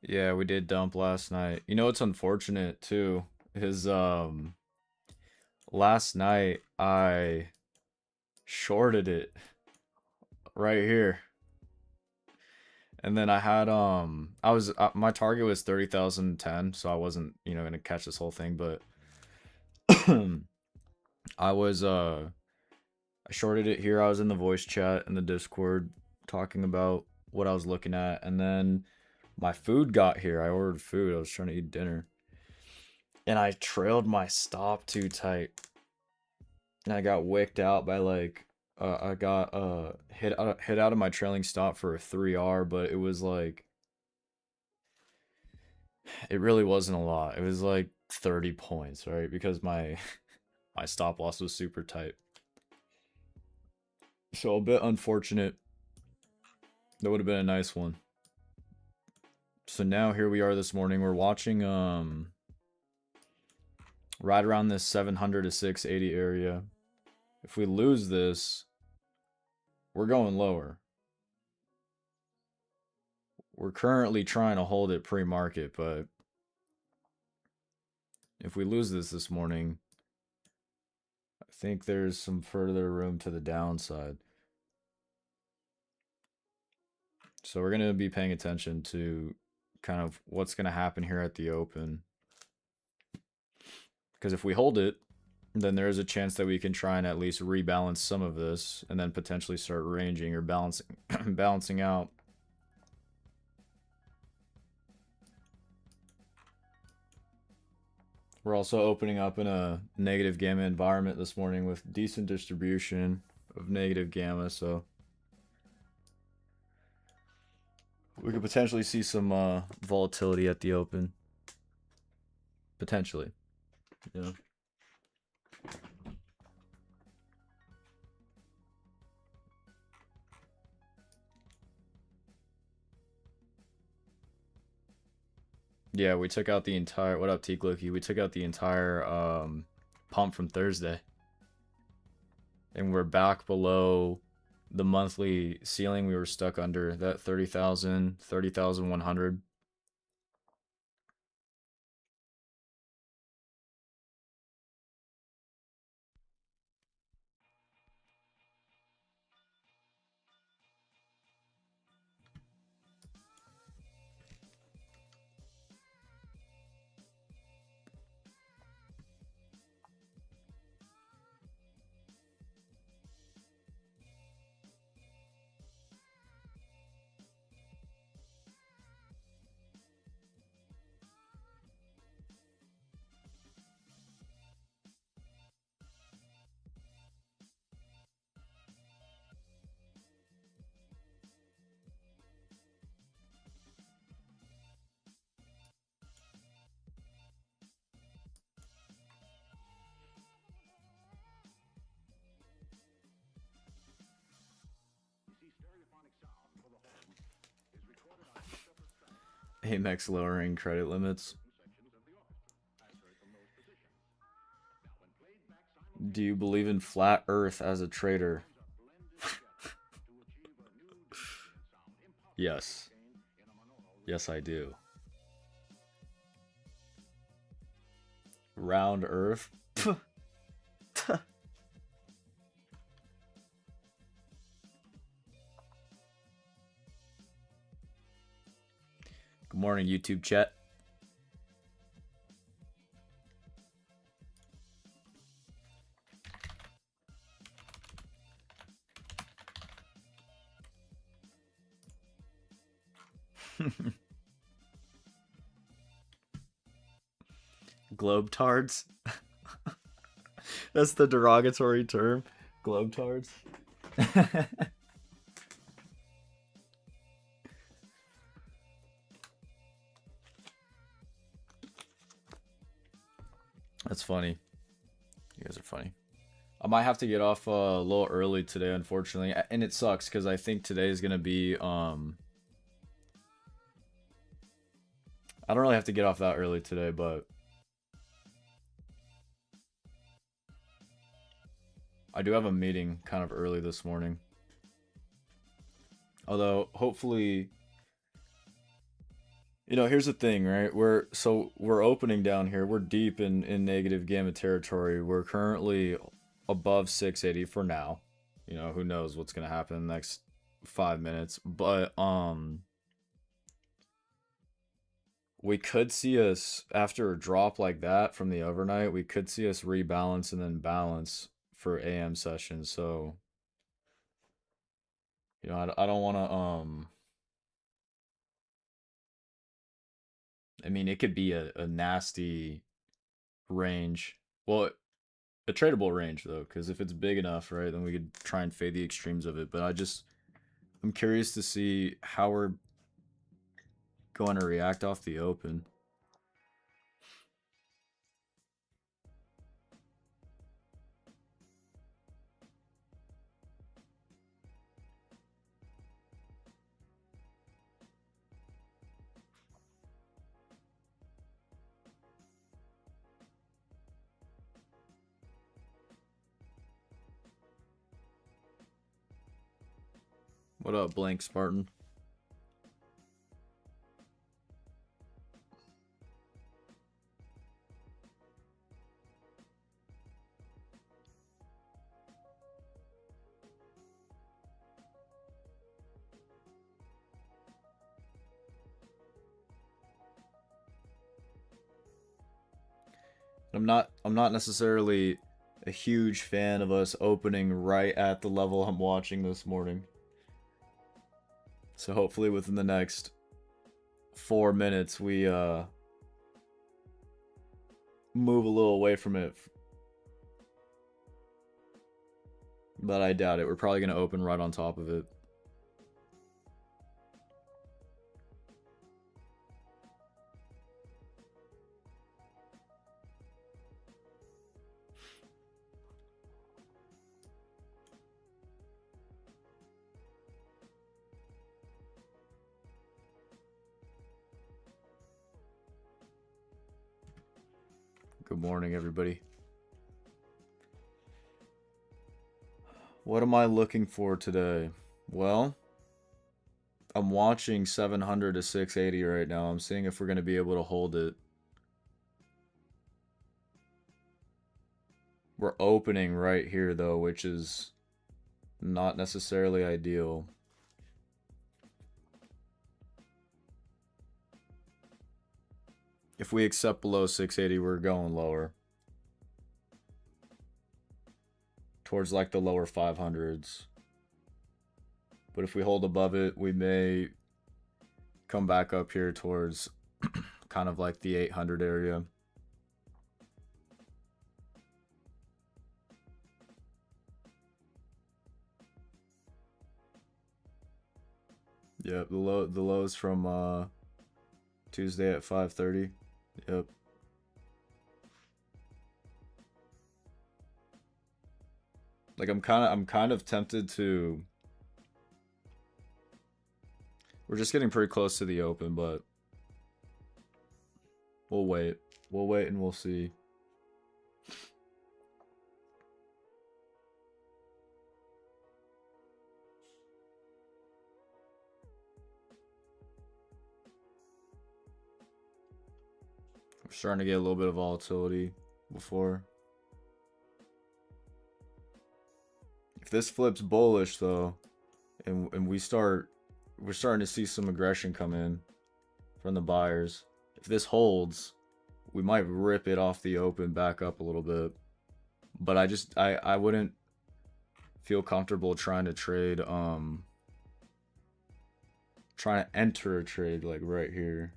Yeah, we did dump last night. You know what's unfortunate too is last night I shorted it right here. And then I had I was my target was 30,010, so I wasn't, going to catch this whole thing, but I was I shorted it here. I was in the voice chat in the Discord talking about what I was looking at, and then my food got here. I ordered food. I was trying to eat dinner. And I trailed my stop too tight. And I got wicked out by like I got hit out of my trailing stop for a 3R, but it was like it really wasn't a lot. It was like 30 points, right? Because my my stop loss was super tight. So a bit unfortunate. That would have been a nice one. So now here we are this morning. We're watching right around this 700 to 680 area. If we lose this, we're going lower. We're currently trying to hold it pre-market, but if we lose this morning, I think there's some further room to the downside. So we're going to be paying attention to kind of what's going to happen here at the open. Because if we hold it, then there is a chance that we can try and at least rebalance some of this and then potentially start ranging or balancing balancing out. We're also opening up in a negative gamma environment this morning with decent distribution of negative gamma, so we could potentially see some volatility at the open. Potentially. Yeah. Yeah, we took out the entire. What up, Teak Loki? We took out the entire pump from Thursday. And we're back below the monthly ceiling we were stuck under, that 30,000, 30,100. Amex lowering credit limits. Do you believe in flat earth as a trader? Yes. Yes, I do. Round earth? Good morning, YouTube chat. Globetards? That's the derogatory term. Globetards? That's funny. You guys are funny. I might have to get off a little early today, unfortunately, and it sucks because I think today is gonna be I don't really have to get off that early today, but I do have a meeting kind of early this morning. Although hopefully Here's the thing, right? We're opening down here. We're deep in negative gamma territory. We're currently above 680 for now. Who knows what's gonna happen in the next 5 minutes. But we could see us after a drop like that from the overnight, we could see us rebalance and then balance for AM sessions. So, I don't want to I mean, it could be a nasty range. Well, a tradable range though, because if it's big enough, right, then we could try and fade the extremes of it. But I'm curious to see how we're going to react off the open. What up, Blank Spartan? I'm not necessarily a huge fan of us opening right at the level I'm watching this morning. So hopefully within the next 4 minutes we move a little away from it. But I doubt it. We're probably going to open right on top of it. Good morning, everybody. What am I looking for today? Well, I'm watching 700 to 680 right now. I'm seeing if we're going to be able to hold it. We're opening right here, though, which is not necessarily ideal. If we accept below 680, we're going lower. Towards like the lower 500s. But if we hold above it, we may come back up here towards kind of like the 800 area. Yep, the lows from Tuesday at 5:30. Yep. Like I'm kind of tempted to. We're just getting pretty close to the open, but we'll wait. We'll wait and we'll see. We're starting to get a little bit of volatility before. If this flips bullish though, and we're starting to see some aggression come in from the buyers. If this holds, we might rip it off the open back up a little bit. But I wouldn't feel comfortable trying to trade trying to enter a trade like right here.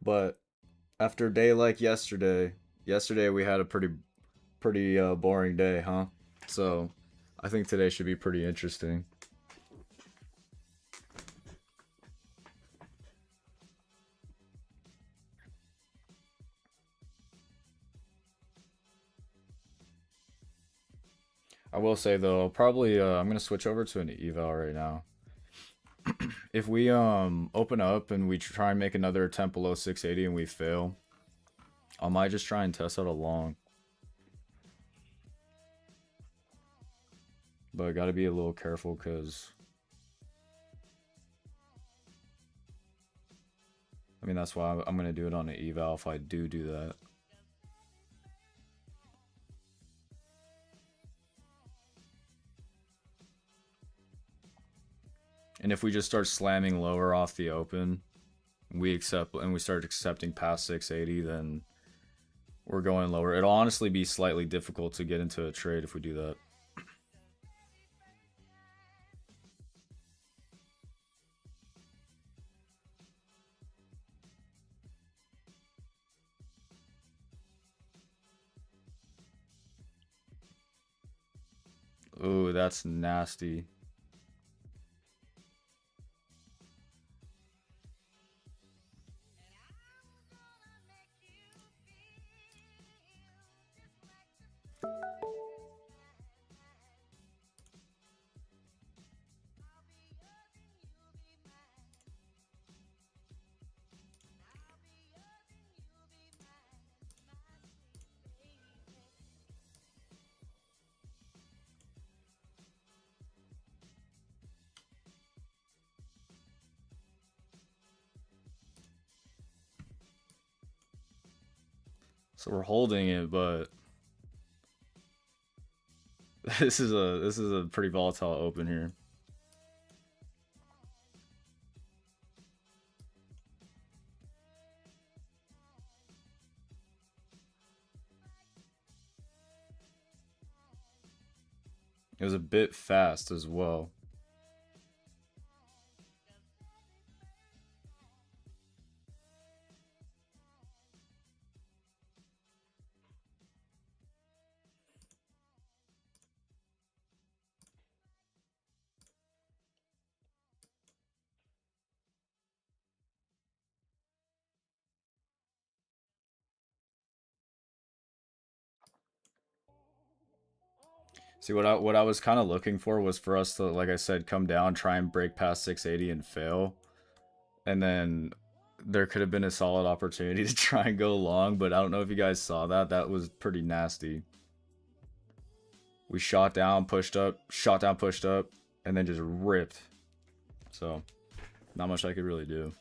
But after a day like yesterday we had a pretty boring day, huh? So I think today should be pretty interesting. I will say though, probably I'm gonna switch over to an eval right now. If we open up and we try and make another attempt below 680 and we fail, I might just try and test out a long. But I gotta be a little careful because I mean that's why I'm gonna do it on an eval if I do that. And if we just start slamming lower off the open, we start accepting past 680, then we're going lower. It'll honestly be slightly difficult to get into a trade if we do that. Ooh, that's nasty. So we're holding it, but this is a pretty volatile open here. It was a bit fast as well. See what I was kind of looking for was for us to, like I said, come down, try and break past 680 and fail, and then there could have been a solid opportunity to try and go long. But I don't know if you guys saw that. That was pretty nasty. We shot down, pushed up, shot down, pushed up, and then just ripped. So, not much I could really do.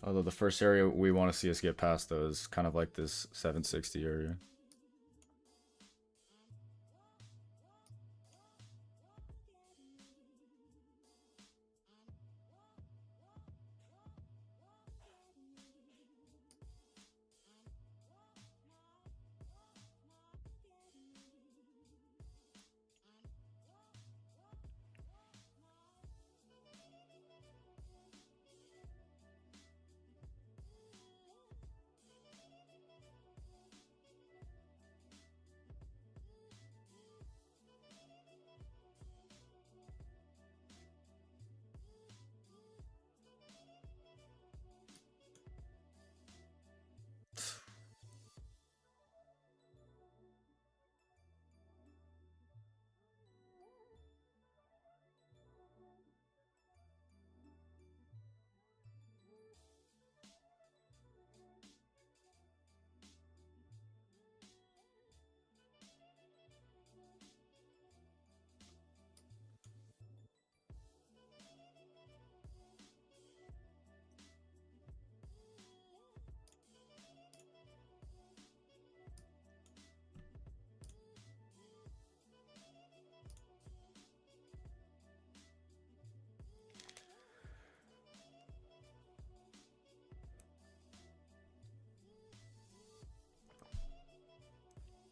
Although the first area we want to see us get past though is kind of like this 760 area.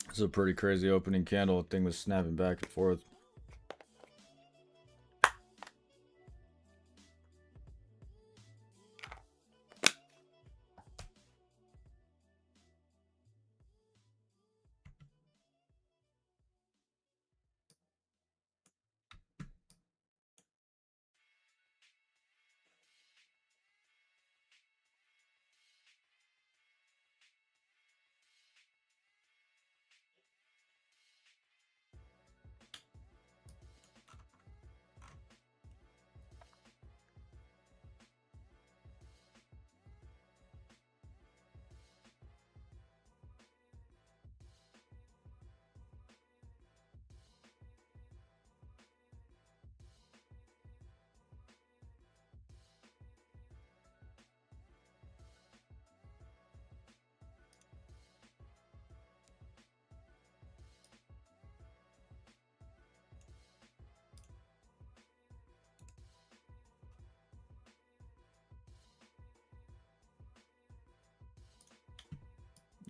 This is a pretty crazy opening candle. The thing was snapping back and forth.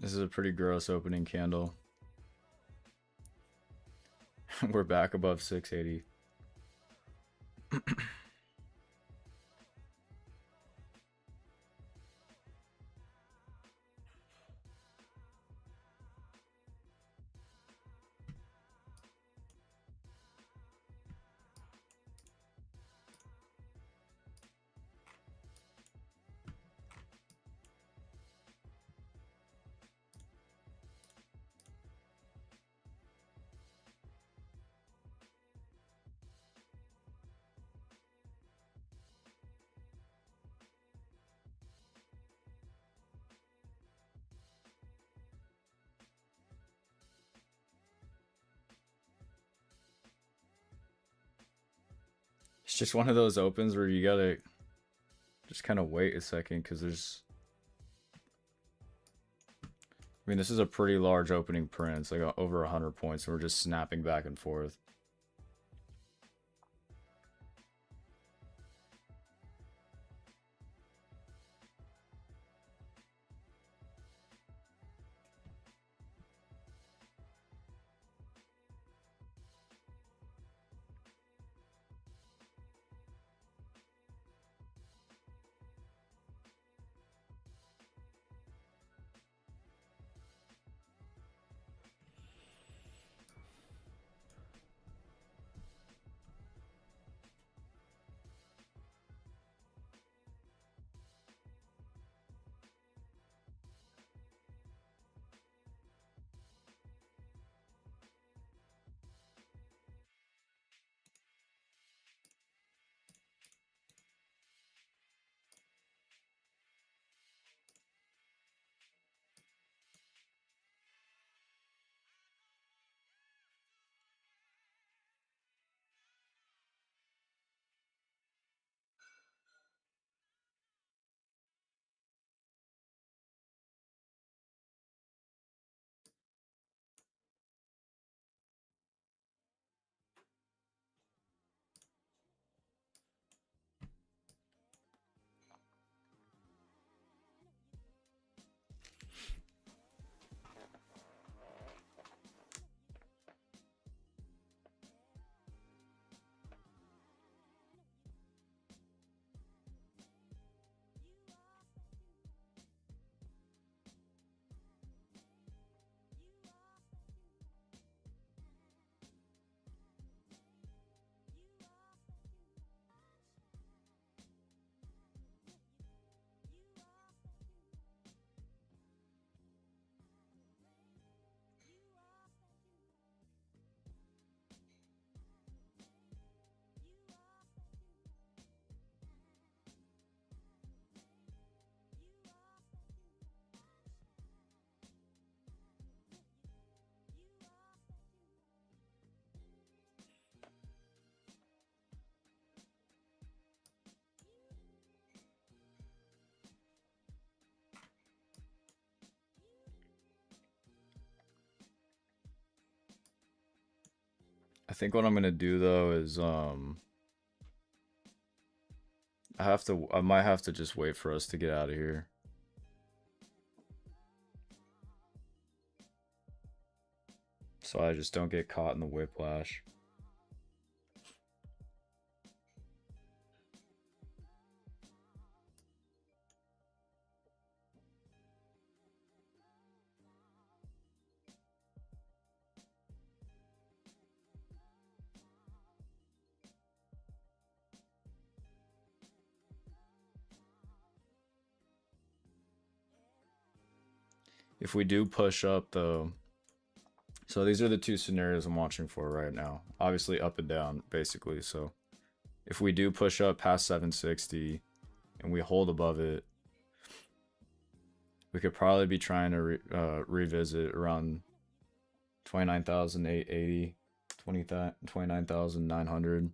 This is a pretty gross opening candle. We're back above 680. It's just one of those opens where you gotta just kind of wait a second because there's... I mean, this is a pretty large opening print. It's like over 100 points, and we're just snapping back and forth. I think what I'm gonna do though is I might have to just wait for us to get out of here. So I just don't get caught in the whiplash. If we do push up though, so these are the two scenarios I'm watching for right now. Obviously up and down, basically. So if we do push up past 760 and we hold above it, we could probably be trying to revisit around 29,880, 29,900.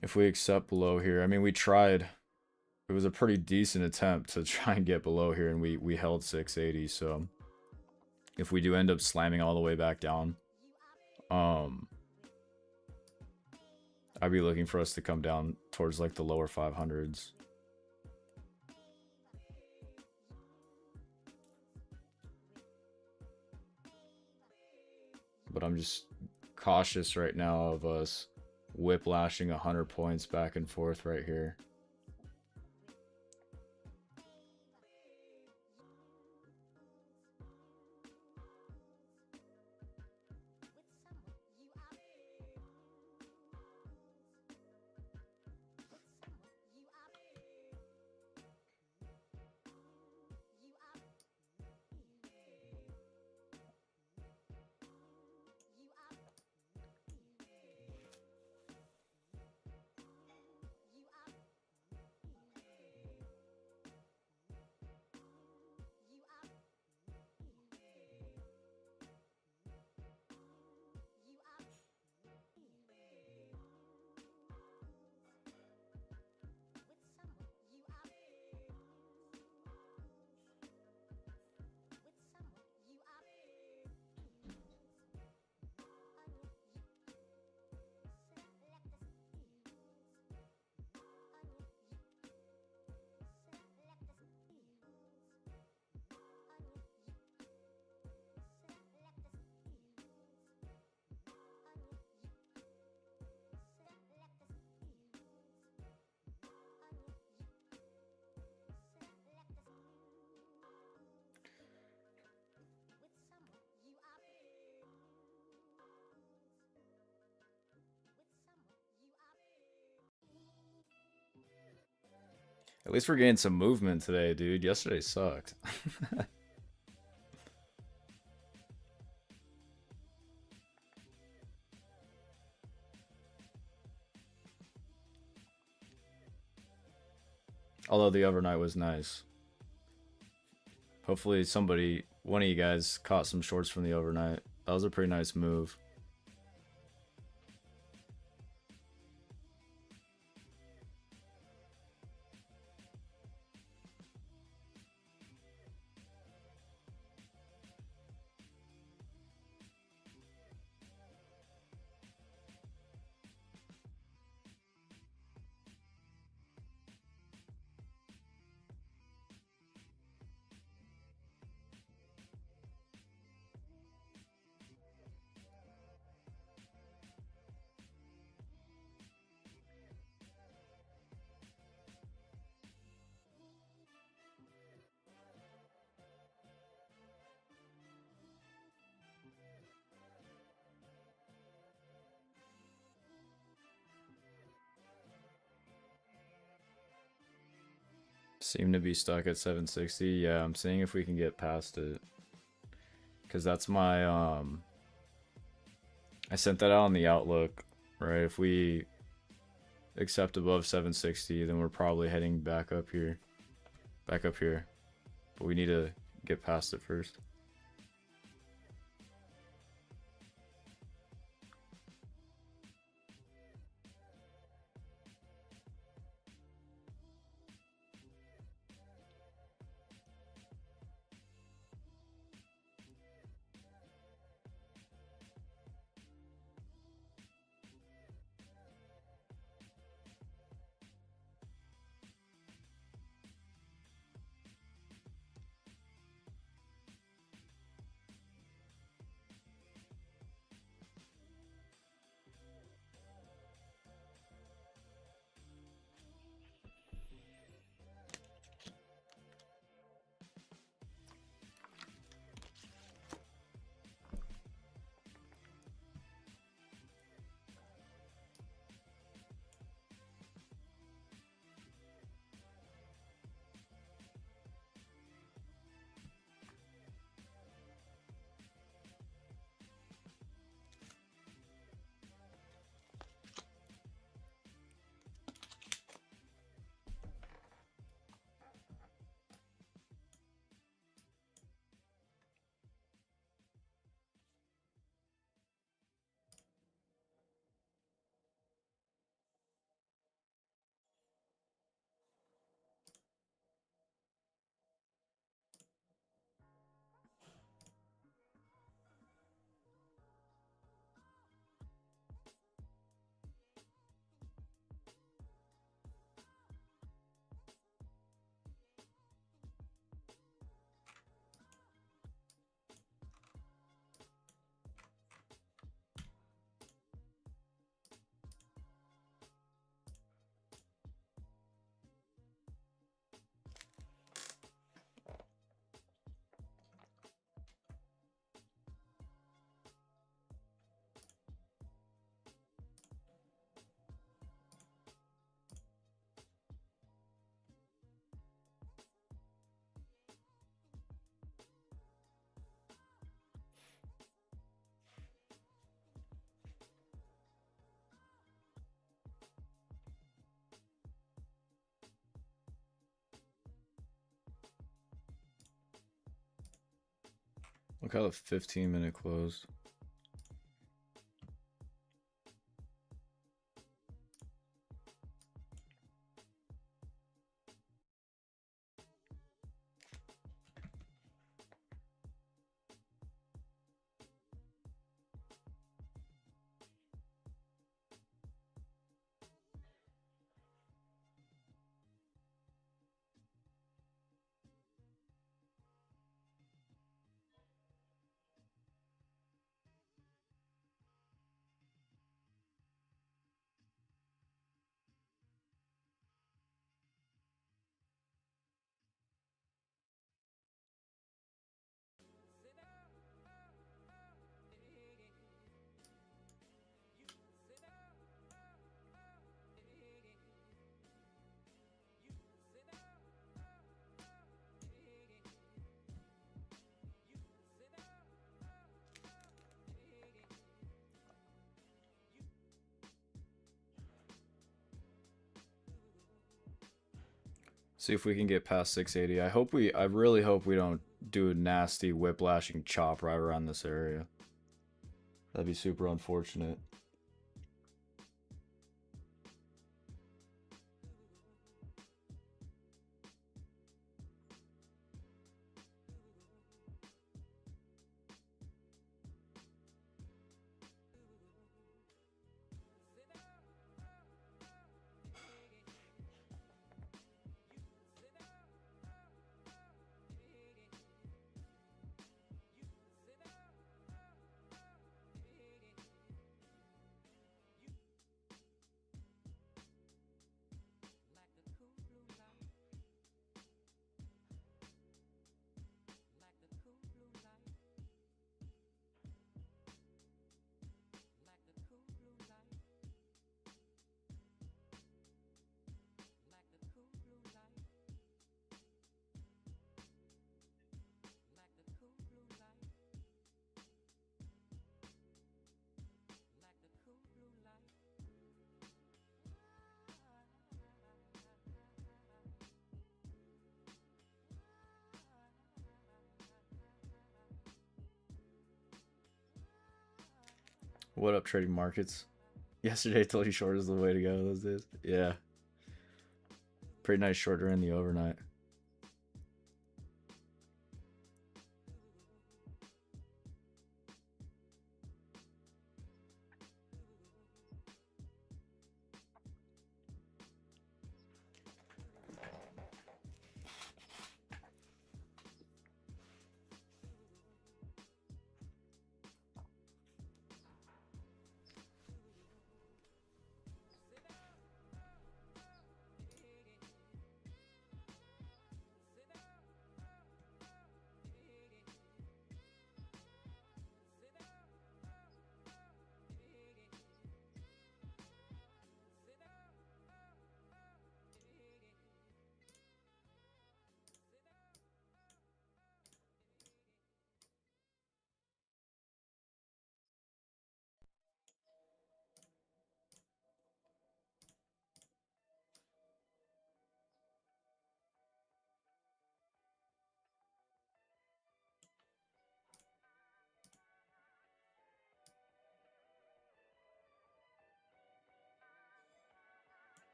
If we accept below here, I mean, we tried. It was a pretty decent attempt to try and get below here, and we held 680. So if we do end up slamming all the way back down, I'd be looking for us to come down towards like the lower 500s. but I'm just cautious right now of us whiplashing 100 points back and forth right here. At least we're getting some movement today, dude. Yesterday sucked. Although the overnight was nice. Hopefully one of you guys caught some shorts from the overnight. That was a pretty nice move. Seem to be stuck at 760. Yeah, I'm seeing if we can get past it. Cause that's my I sent that out on the Outlook, right? If we accept above 760, then we're probably heading back up here. Back up here. But we need to get past it first. Look how the 15-minute closed. See if we can get past 680. I really hope we don't do a nasty whiplashing chop right around this area. That'd be super unfortunate. What up, trading markets? Yesterday I told you short is the way to go those days. Yeah. Pretty nice shorter in the overnight.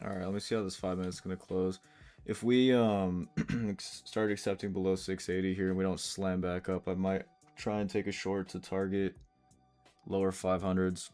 All right, let me see how this 5 minutes is gonna close. If we start accepting below 680 here and we don't slam back up, I might try and take a short to target lower 500s.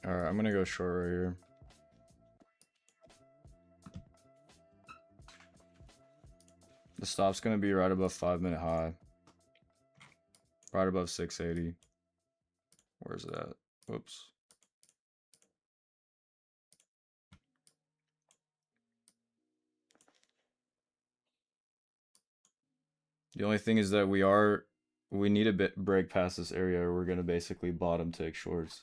Alright, I'm gonna go short right here. The stop's gonna be right above 5-minute high. Right above 680. Where's that? Whoops. The only thing is that we need a bit break past this area or we're gonna basically bottom take shorts.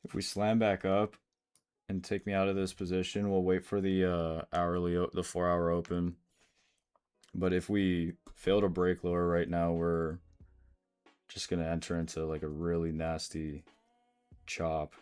If we slam back up and take me out of this position, we'll wait for the the 4-hour open. But if we fail to break lower right now, we're just gonna enter into like a really nasty chop.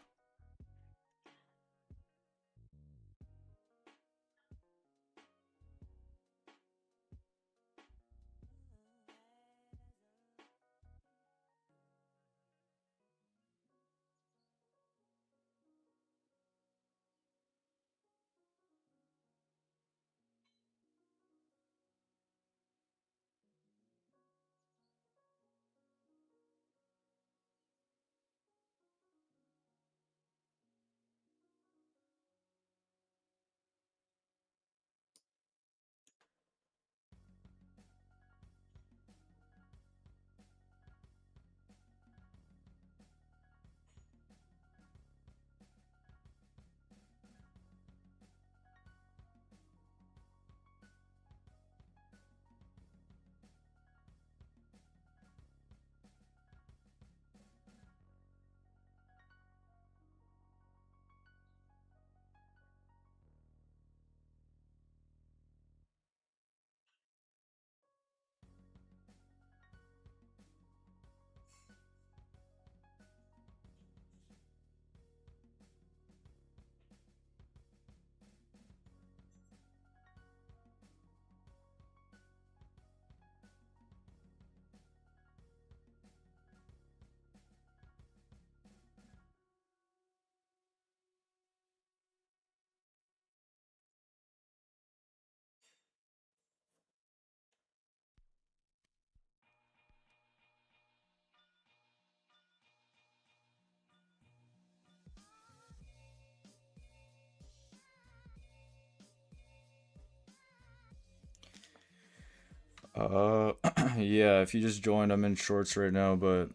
Yeah, if you just joined, I'm in shorts right now, but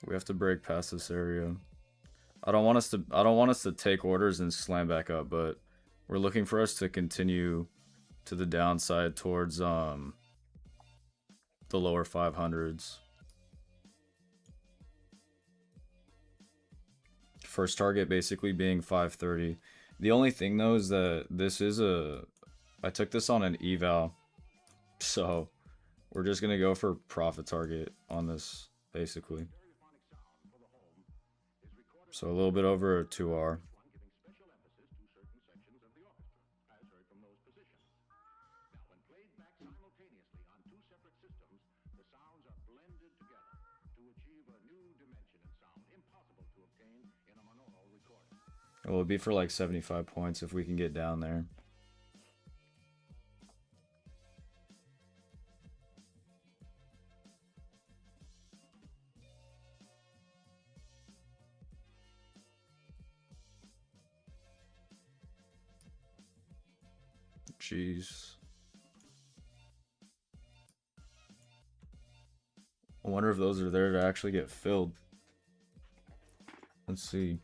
we have to break past this area. I don't want us to take orders and slam back up, but we're looking for us to continue to the downside towards the lower 500s. First target basically being 530. The only thing though is that I took this on an eval, so we're just gonna go for profit target on this basically. So a little bit over a 2R. It will be for like 75 points if we can get down there. Jeez. I wonder if those are there to actually get filled. Let's see.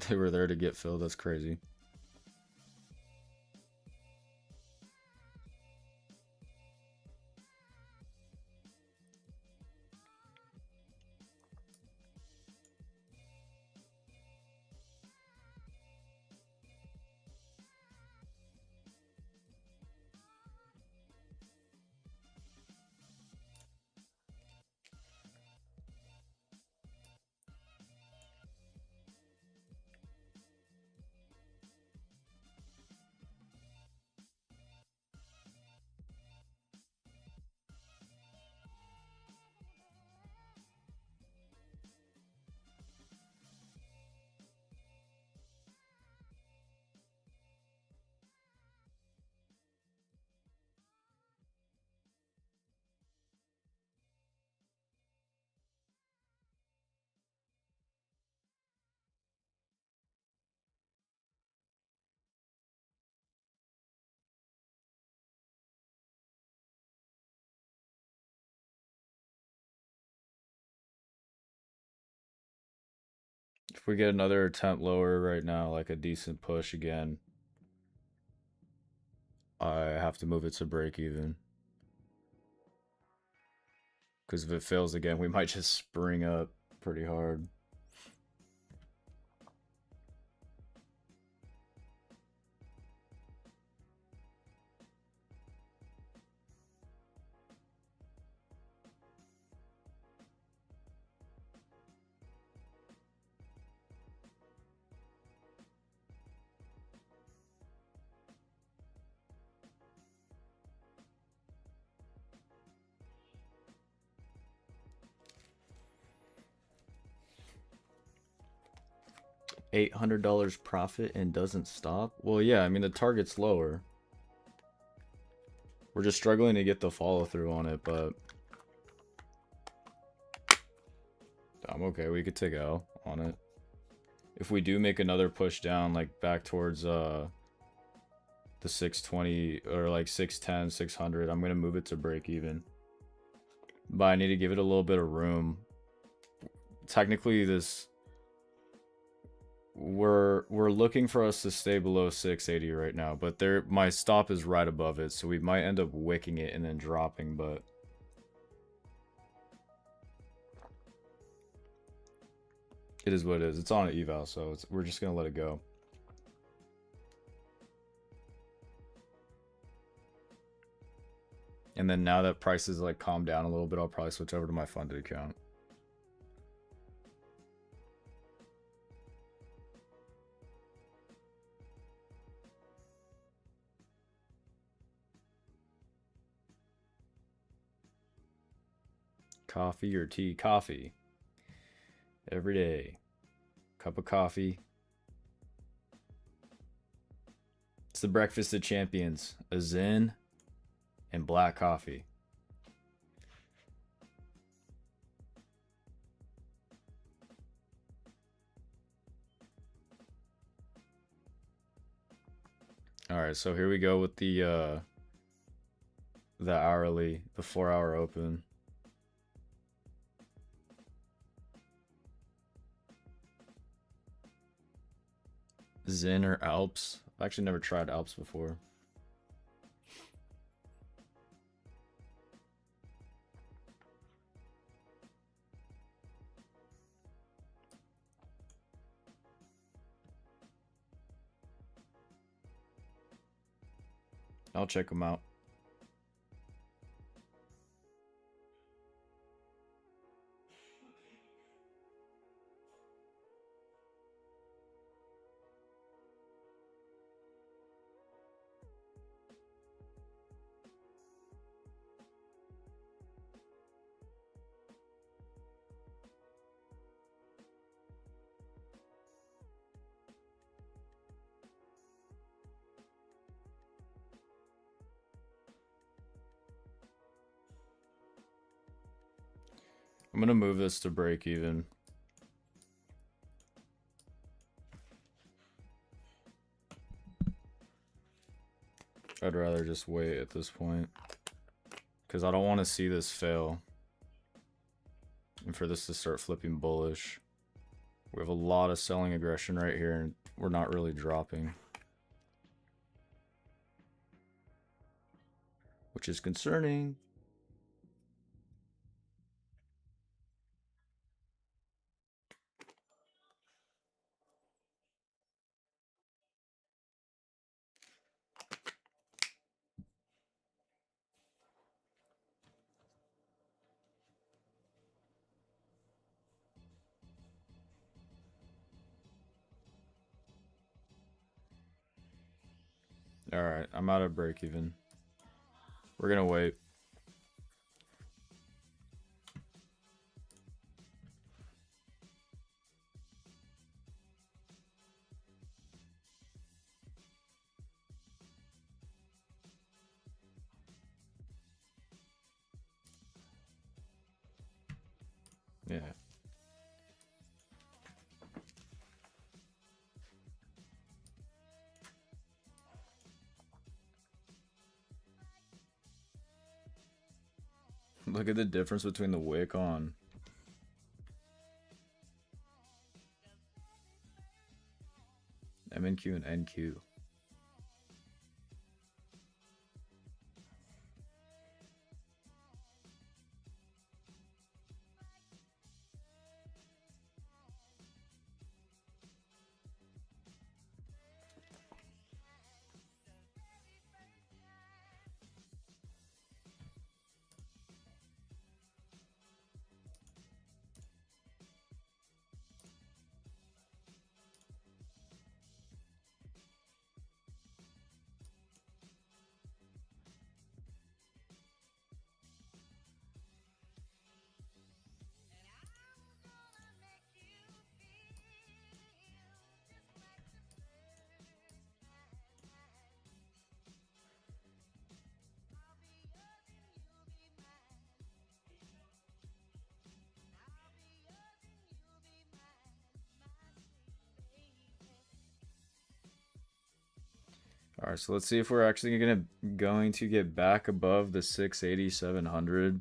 They were there to get filled. That's crazy. If we get another attempt lower right now, like a decent push again, I have to move it to break even. Because if it fails again, we might just spring up pretty hard. $800 profit and doesn't stop? Well, yeah, I mean, the target's lower. We're just struggling to get the follow through on it, but I'm okay. We could take L on it. If we do make another push down, like back towards the 620 or like 610, 600, I'm going to move it to break even. But I need to give it a little bit of room. Technically, this... We're looking for us to stay below 680 right now, but my stop is right above it, so we might end up wicking it and then dropping, but it is what it is. It's on an eval, so we're just gonna let it go. And then now that prices like calm down a little bit, I'll probably switch over to my funded account. Coffee or tea? Coffee. Every day. Cup of coffee. It's the breakfast of champions. A Zen and black coffee. Alright, so here we go with the hourly, the 4-hour open. Zen or Alps? I've actually never tried Alps before. I'll check them out. I'm gonna move this to break even. I'd rather just wait at this point. Because I don't want to see this fail. And for this to start flipping bullish. We have a lot of selling aggression right here, and we're not really dropping. Which is concerning. Alright, I'm out of break even. We're gonna wait. Yeah. Look at the difference between the wick on MNQ and NQ. All right, so let's see if we're actually going to get back above the 680-700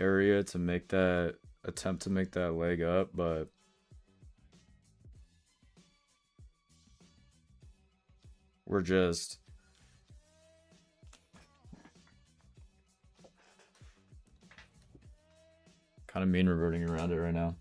area to make that attempt to make that leg up, but we're just kind of mean reverting around it right now.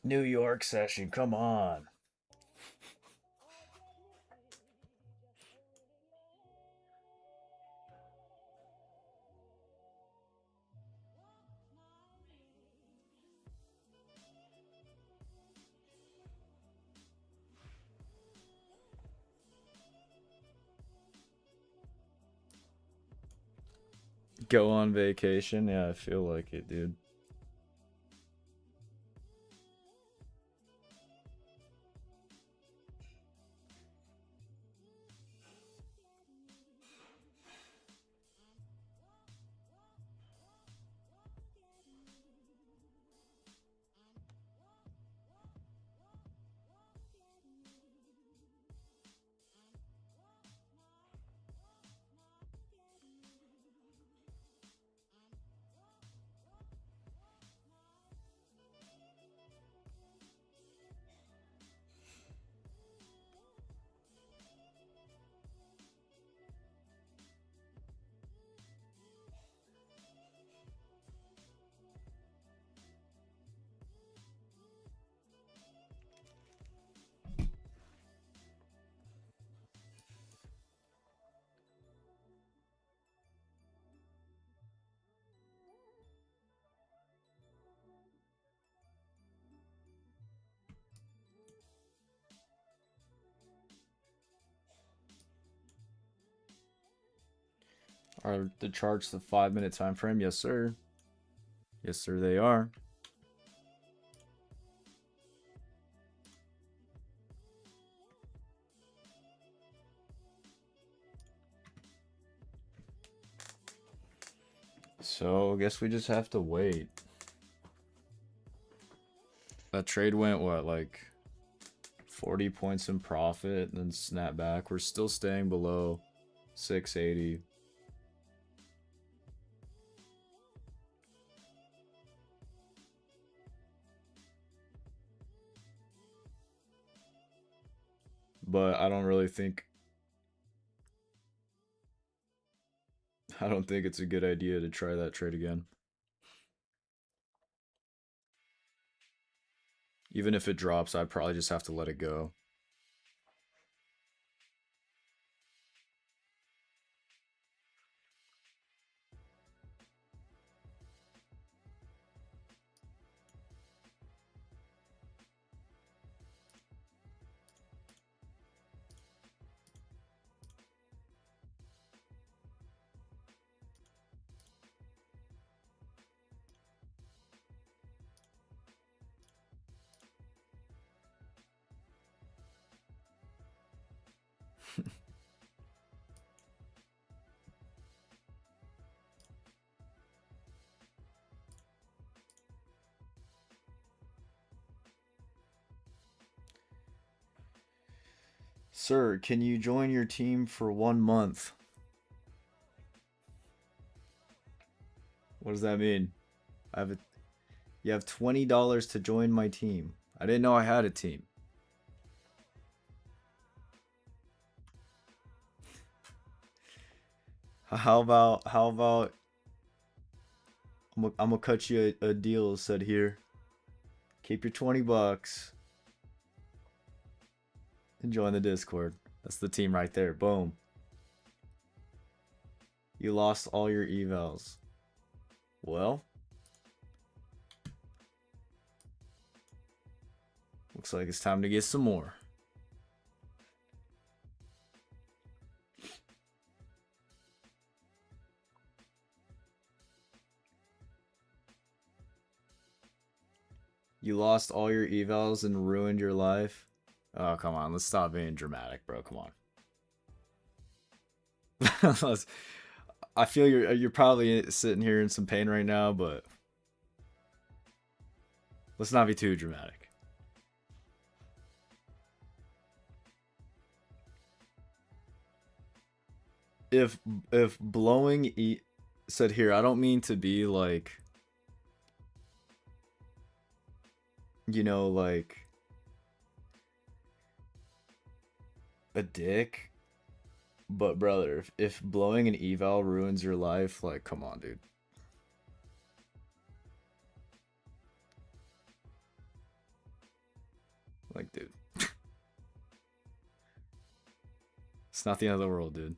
New York session, come on. Go on vacation? Yeah, I feel like it, dude. Are the charts the 5-minute time frame? Yes, sir. Yes, sir, they are. So I guess we just have to wait. That trade went what, like 40 points in profit and then snap back. We're still staying below 680. But I don't think it's a good idea to try that trade again. Even if it drops, I'd probably just have to let it go. Sir, can you join your team for 1 month? What does that mean? You have $20 to join my team. I didn't know I had a team. How about I'm gonna cut you a deal, said here. Keep your 20 bucks and join the Discord. That's the team right there. Boom. You lost all your evals. Well, looks like it's time to get some more. You lost all your evals and ruined your life. Oh, come on. Let's stop being dramatic, bro. Come on. I feel you're probably sitting here in some pain right now, but let's not be too dramatic. If blowing said here, I don't mean to be like, you know, like a dick, but brother, if blowing an eval ruins your life, like, come on, dude. Like, dude. It's not the end of the world, dude.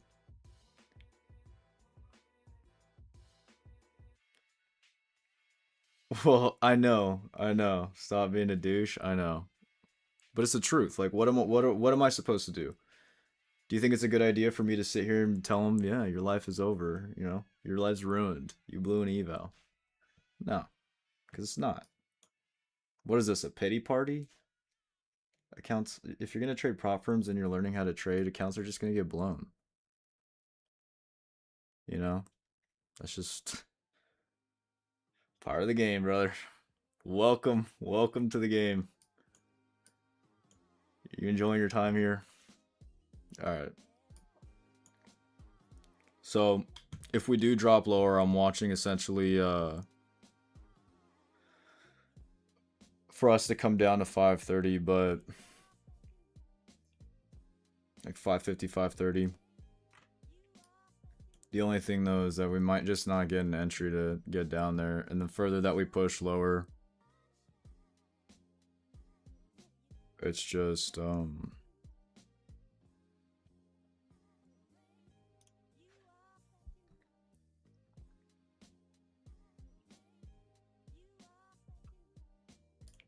Well, I know. Stop being a douche. I know. But it's the truth. Like, what am I supposed to do? Do you think it's a good idea for me to sit here and tell him, yeah, your life is over, you know? Your life's ruined. You blew an eval. No, because it's not. What is this, a pity party? Accounts, if you're going to trade prop firms and you're learning how to trade, accounts are just going to get blown. You know? That's just part of the game, brother. Welcome to the game. You enjoying your time here? All right. So, if we do drop lower, I'm watching essentially for us to come down to 530, but like 550, 530. The only thing though is that we might just not get an entry to get down there, and the further that we push lower, it's just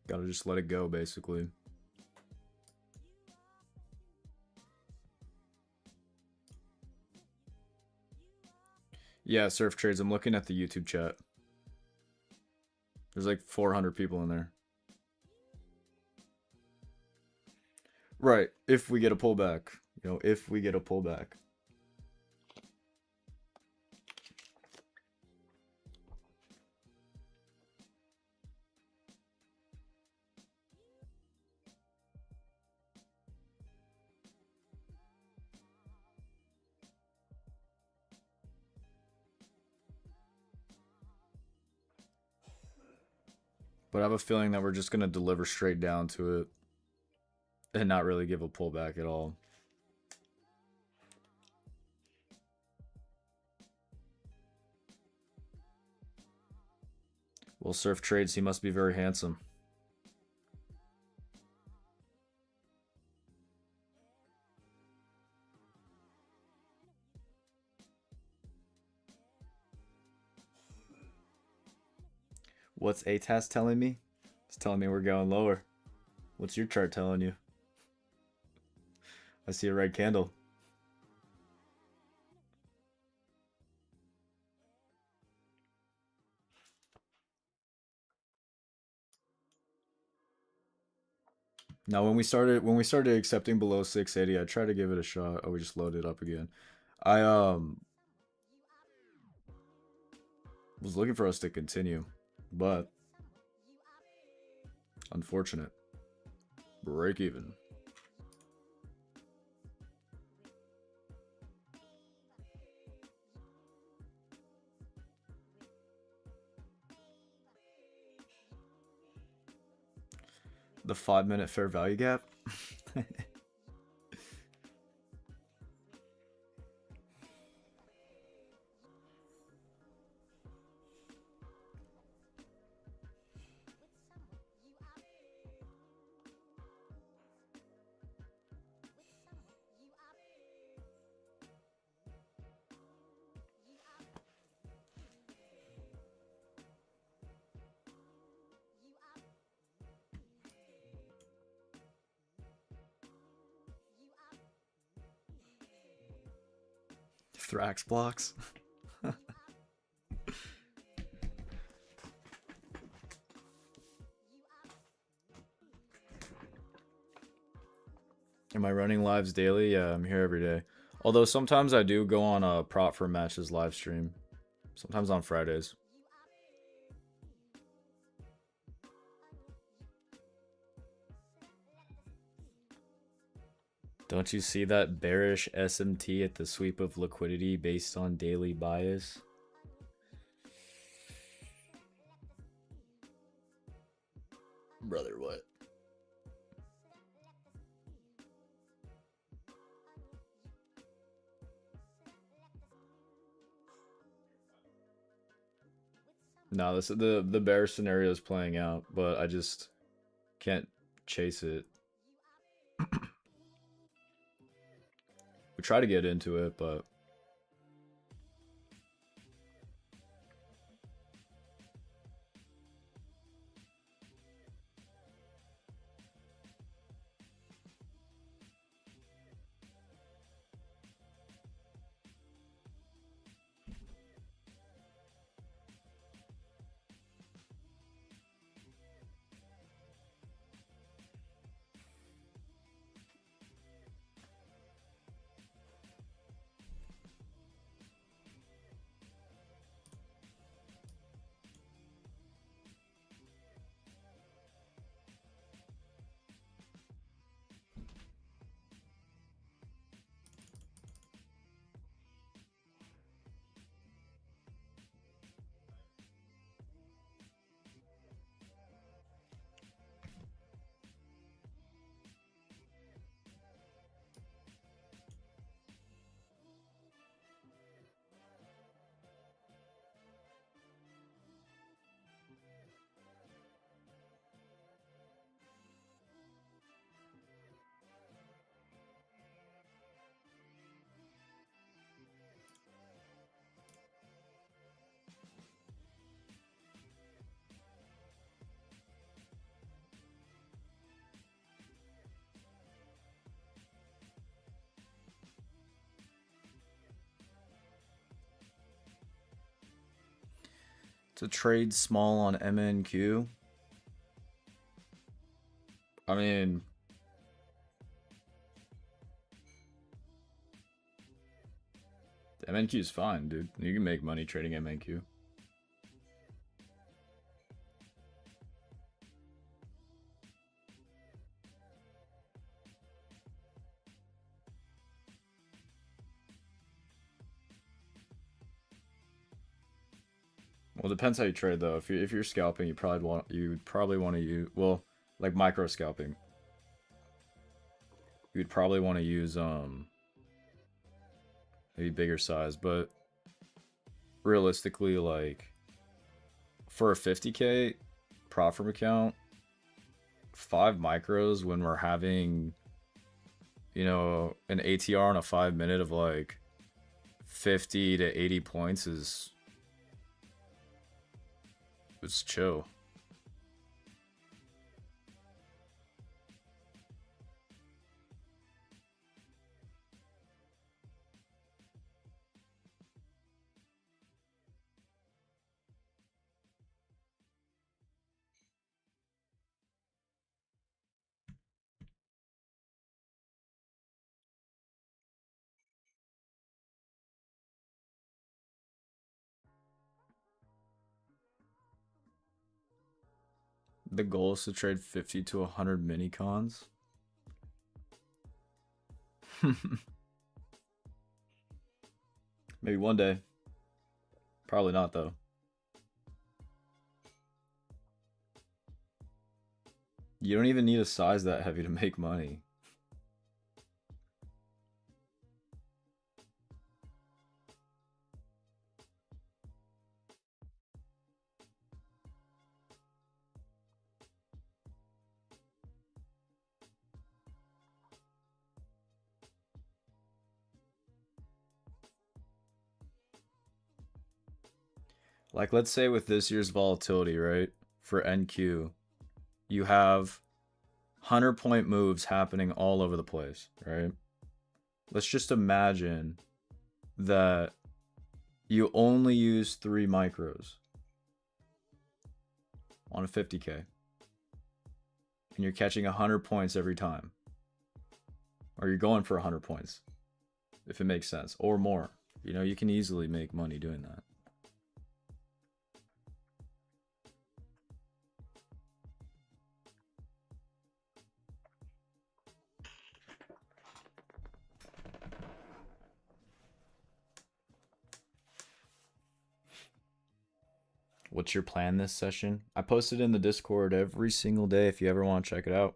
gotta just let it go, basically. Yeah, surf trades. I'm looking at the YouTube chat. There's like 400 people in there. Right. If we get a pullback. You know, if we get a pullback. But I have a feeling that we're just going to deliver straight down to it and not really give a pullback at all. Well, surf trades, he must be very handsome. What's ATAS telling me? It's telling me we're going lower. What's your chart telling you? I see a red candle. Now, when we started accepting below 680, I tried to give it a shot. Oh, we just loaded up again. I was looking for us to continue, but unfortunate. Break even. The 5-minute fair value gap. Thrax blocks. Am I running lives daily? Yeah, I'm here every day. Although sometimes I do go on a prop for matches live stream. Sometimes on Fridays. Don't you see that bearish SMT at the sweep of liquidity based on daily bias? Brother, what? No, this the bear scenario is playing out, but I just can't chase it. We try to get into it, but To trade small on MNQ. I mean, MNQ is fine, dude. You can make money trading MNQ. Well, it depends how you trade though. If you're scalping, you would probably want to use, well, like micro scalping. You'd probably want to use maybe bigger size, but realistically, like for a 50K prop firm account, 5 micros when we're having, you know, an ATR on a 5-minute of like 50 to 80 points is chill. The goal is to trade 50 to 100 mini cons. Maybe one day. Probably not though. You don't even need a size that heavy to make money. Like, let's say with this year's volatility, right? For NQ, you have 100-point moves happening all over the place, right? Let's just imagine that you only use 3 micros on a 50K. And you're catching 100 points every time. Or you're going for 100 points, if it makes sense, or more. You know, you can easily make money doing that. What's your plan this session? I post it in the Discord every single day if you ever want to check it out.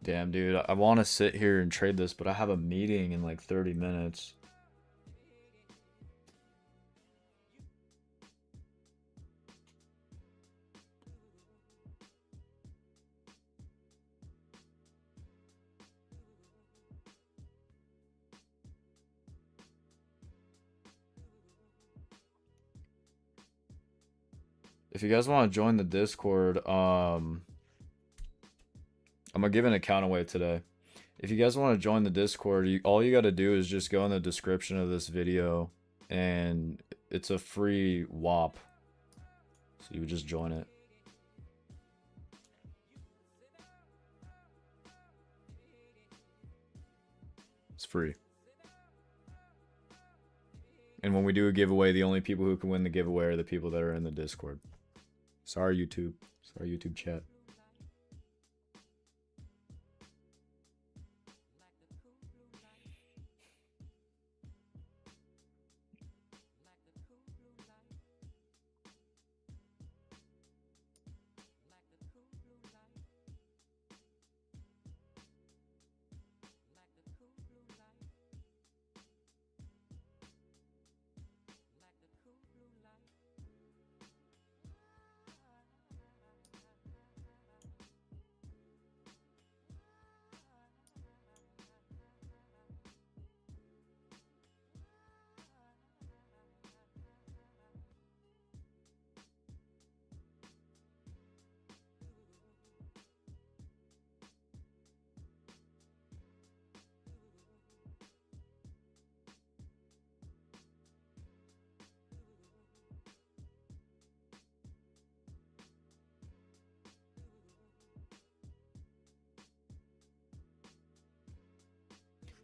Damn, dude, I want to sit here and trade this, but I have a meeting in like 30 minutes. If you guys want to join the Discord, I'm gonna give an account away today. If you guys want to join the Discord, all you got to do is just go in the description of this video, and it's a free WAP. So you would just join it. It's free. And when we do a giveaway, the only people who can win the giveaway are the people that are in the Discord. Sorry, YouTube. Sorry, YouTube chat.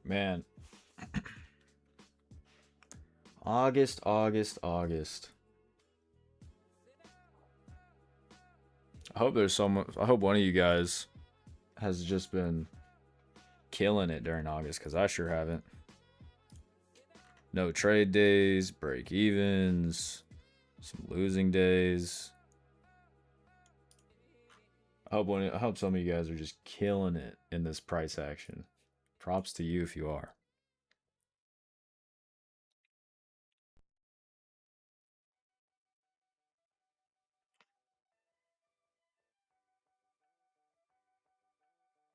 Man, August. I hope there's someone. I hope one of you guys has just been killing it during August, because I sure haven't. No trade days, break evens, some losing days. I hope some of you guys are just killing it in this price action. Props to you if you are.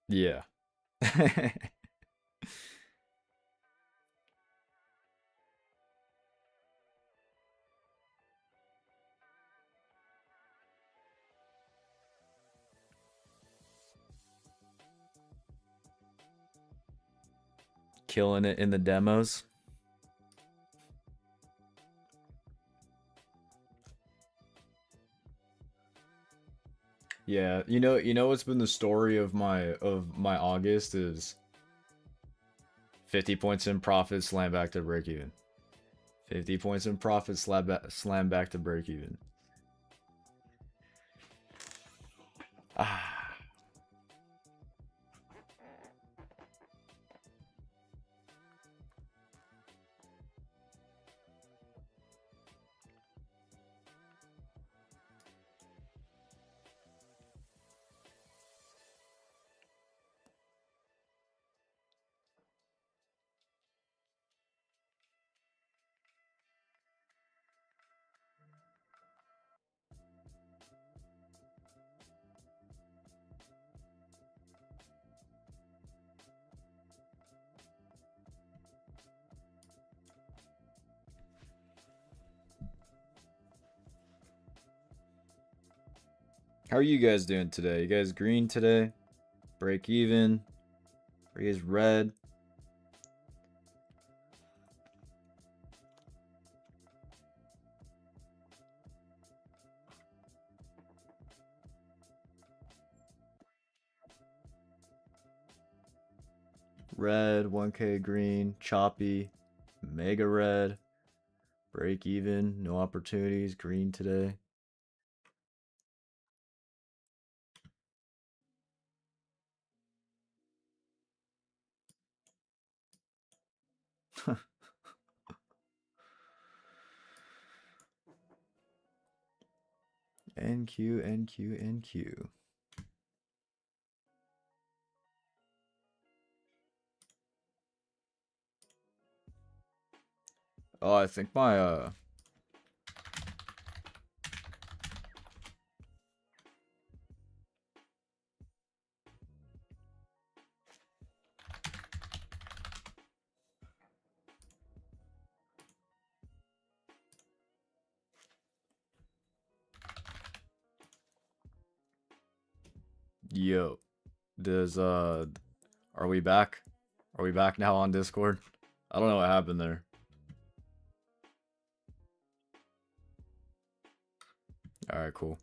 Yeah. Killing it in the demos. Yeah, you know what's been the story of my August is 50 points in profit, slam back to break even. 50 points in profit, slam back to break even. Ah. How are you guys doing today? You guys green today? Break even? Are you guys red? Red, 1K green, choppy, mega red, break even, no opportunities, green today. NQ, NQ, NQ. Oh, I think my yo, does are we back? Are we back now on Discord? I don't know what happened there. All right, cool.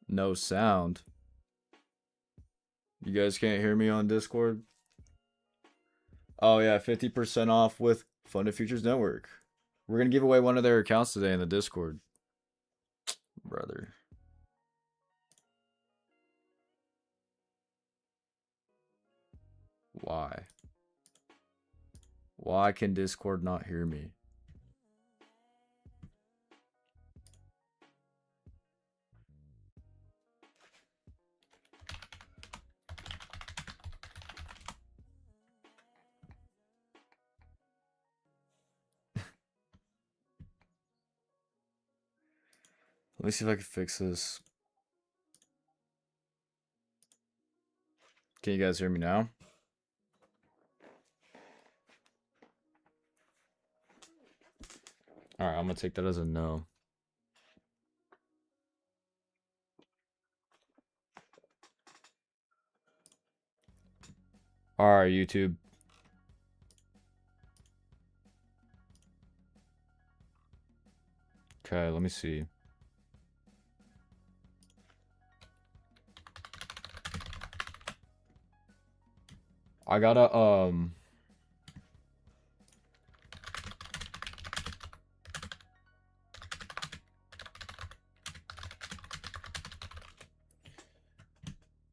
No sound. You guys can't hear me on Discord? Oh yeah, 50% off with Funded Futures Network. We're gonna give away one of their accounts today in the Discord. Brother. Why? Why can Discord not hear me? Let me see if I can fix this. Can you guys hear me now? Alright, I'm gonna take that as a no. Alright, YouTube. Okay, let me see. I gotta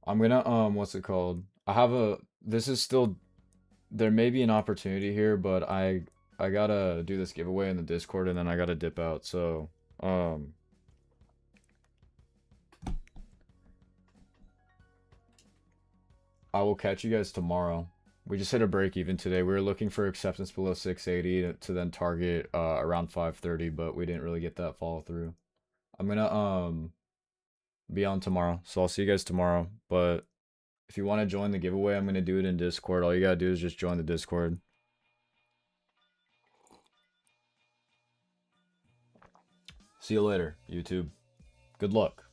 I'm gonna what's it called? I have a this is still there may be an opportunity here, but I gotta do this giveaway in the Discord and then I gotta dip out. So I will catch you guys tomorrow. We just hit a break even today. We were looking for acceptance below 680 to then target around 530, but we didn't really get that follow through. I'm gonna be on tomorrow, so I'll see you guys tomorrow. But if you want to join the giveaway, I'm gonna do it in Discord. All you gotta do is just join the Discord. See you later, YouTube. Good luck.